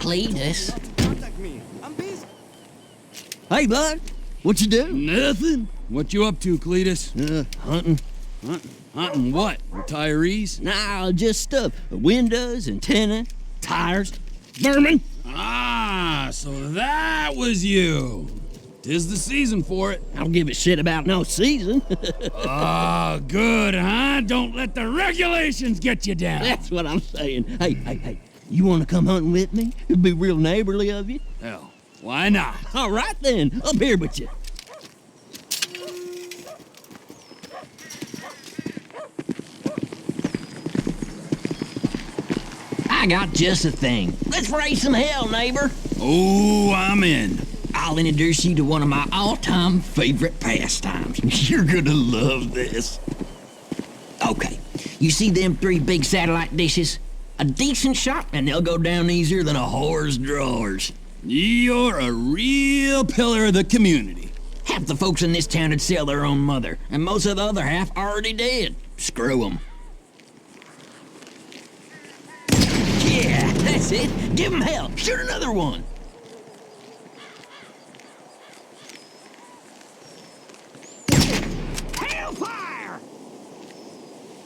Cletus. Contact me. I'm busy. Hey, bud. What you do? Nothing. What you up to, Cletus? Hunting. Hunting what? Retirees? Nah, just stuff. Windows, antenna, tires, vermin. Ah, so that was you. 'Tis the season for it. I don't give a shit about no season. Oh, good, huh? Don't let the regulations get you down. That's what I'm saying. Hey. You want to come hunting with me? It'd be real neighborly of you. Hell, why not? All right, then. Up here with you. I got just a thing. Let's raise some hell, neighbor. Oh, I'm in. I'll introduce you to one of my all-time favorite pastimes. You're gonna love this. Okay, you see them 3 big satellite dishes? A decent shot, and they'll go down easier than a whore's drawers. You're a real pillar of the community. Half the folks in this town would sell their own mother, and most of the other half already dead. Screw 'em. Yeah, that's it. Give 'em hell. Shoot another one. Hellfire!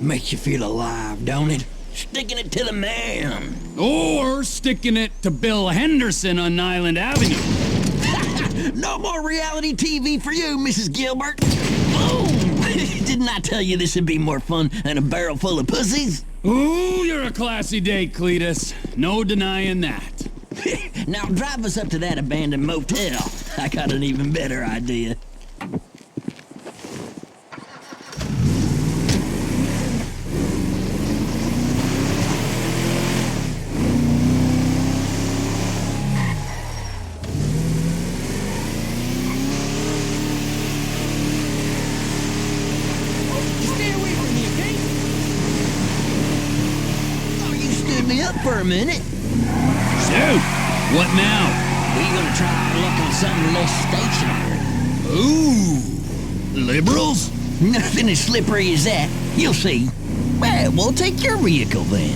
Makes you feel alive, don't it? Sticking it to the man. Or sticking it to Bill Henderson on Island Avenue. No more reality TV for you, Mrs. Gilbert. Boom! Didn't I tell you this would be more fun than a barrel full of pussies? Ooh, you're a classy date, Cletus. No denying that. Now drive us up to that abandoned motel. I got an even better idea. Me up for a minute. So, what now? We're gonna try our luck on something less stationary. Ooh, liberals? Nothing as slippery as that. You'll see. Well, we'll take your vehicle then.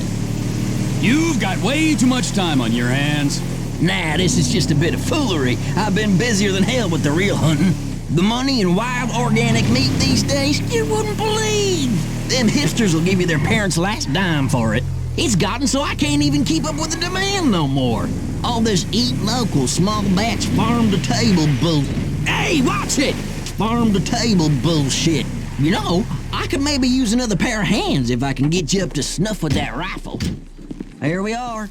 You've got way too much time on your hands. Nah, this is just a bit of foolery. I've been busier than hell with the real hunting. The money in wild organic meat these days, you wouldn't believe. Them hipsters will give you their parents' last dime for it. It's gotten so I can't even keep up with the demand no more. All this eat local, small batch, farm-to-table bull... Hey, watch it! Farm-to-table bullshit. You know, I could maybe use another pair of hands if I can get you up to snuff with that rifle. Here we are.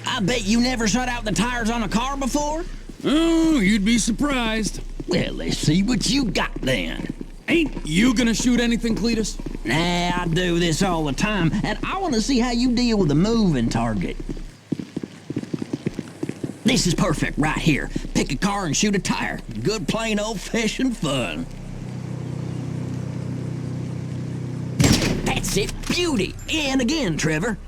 I bet you never shut out the tires on a car before? Oh, you'd be surprised. Well, let's see what you got then. Ain't you gonna shoot anything, Cletus? Nah, I do this all the time, and I want to see how you deal with a moving target. This is perfect right here. Pick a car and shoot a tire. Good plain old-fashioned fun. That's it, beauty. And again, Trevor.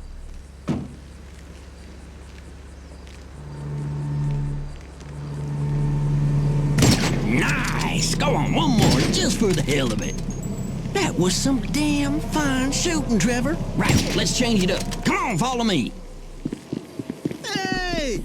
Nice. Go on, one more, just for the hell of it. That was some damn fine shooting, Trevor. Right, let's change it up. Come on, follow me. Hey!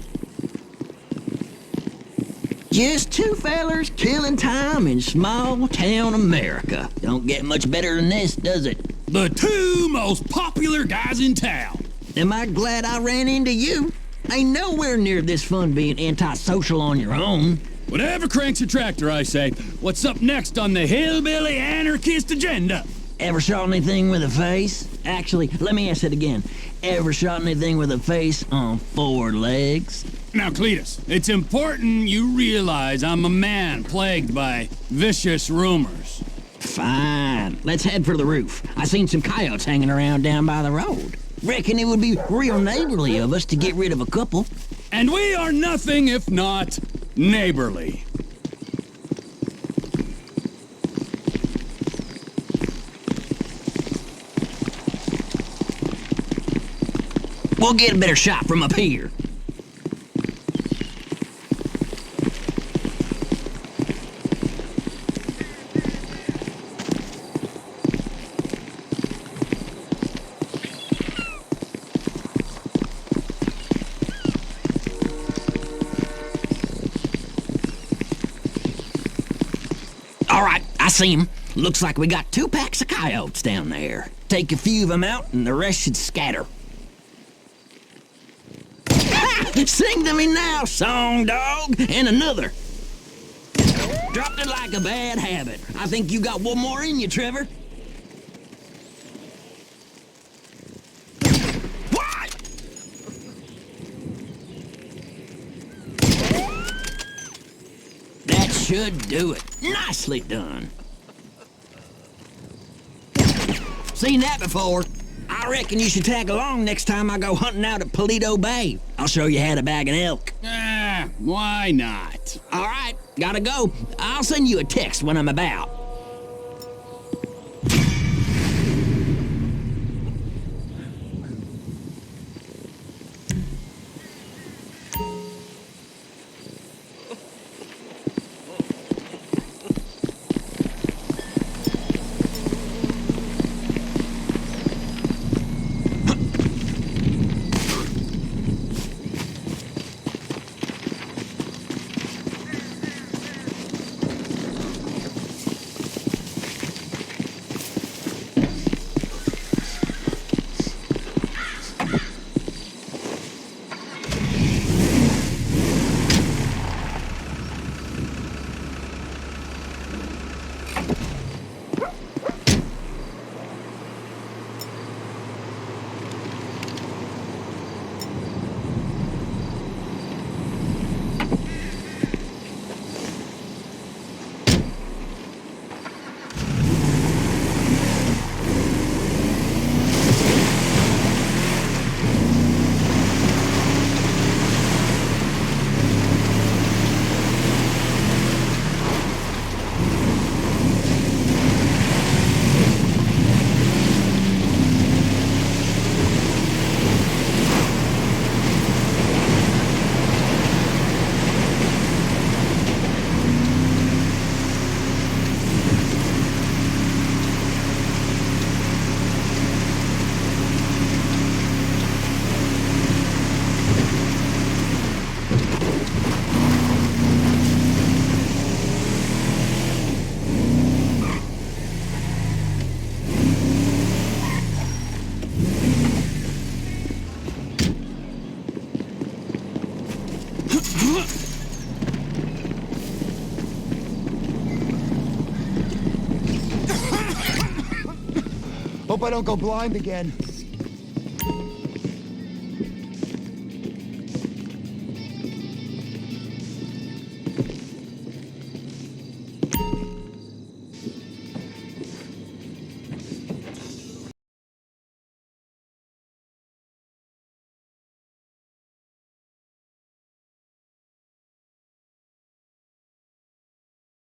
Just 2 fellers killing time in small town America. Don't get much better than this, does it? The 2 most popular guys in town. Am I glad I ran into you? Ain't nowhere near this fun being antisocial on your own. Whatever cranks your tractor, I say. What's up next on the hillbilly anarchist agenda? Ever shot anything with a face? Actually, let me ask it again. Ever shot anything with a face on 4 legs? Now, Cletus, it's important you realize I'm a man plagued by vicious rumors. Fine. Let's head for the roof. I seen some coyotes hanging around down by the road. Reckon it would be real neighborly of us to get rid of a couple. And we are nothing if not neighborly. We'll get a better shot from up here. All right, I see him. Looks like we got 2 packs of coyotes down there. Take a few of them out, and the rest should scatter. Sing to me now, song dog, and another. Dropped it like a bad habit. I think you got one more in you, Trevor. What? That should do it. Nicely done. Seen that before. I reckon you should tag along next time I go hunting out at Paleto Bay. I'll show you how to bag an elk. Why not? All right, gotta go. I'll send you a text when I'm about. Hope I don't go blind again.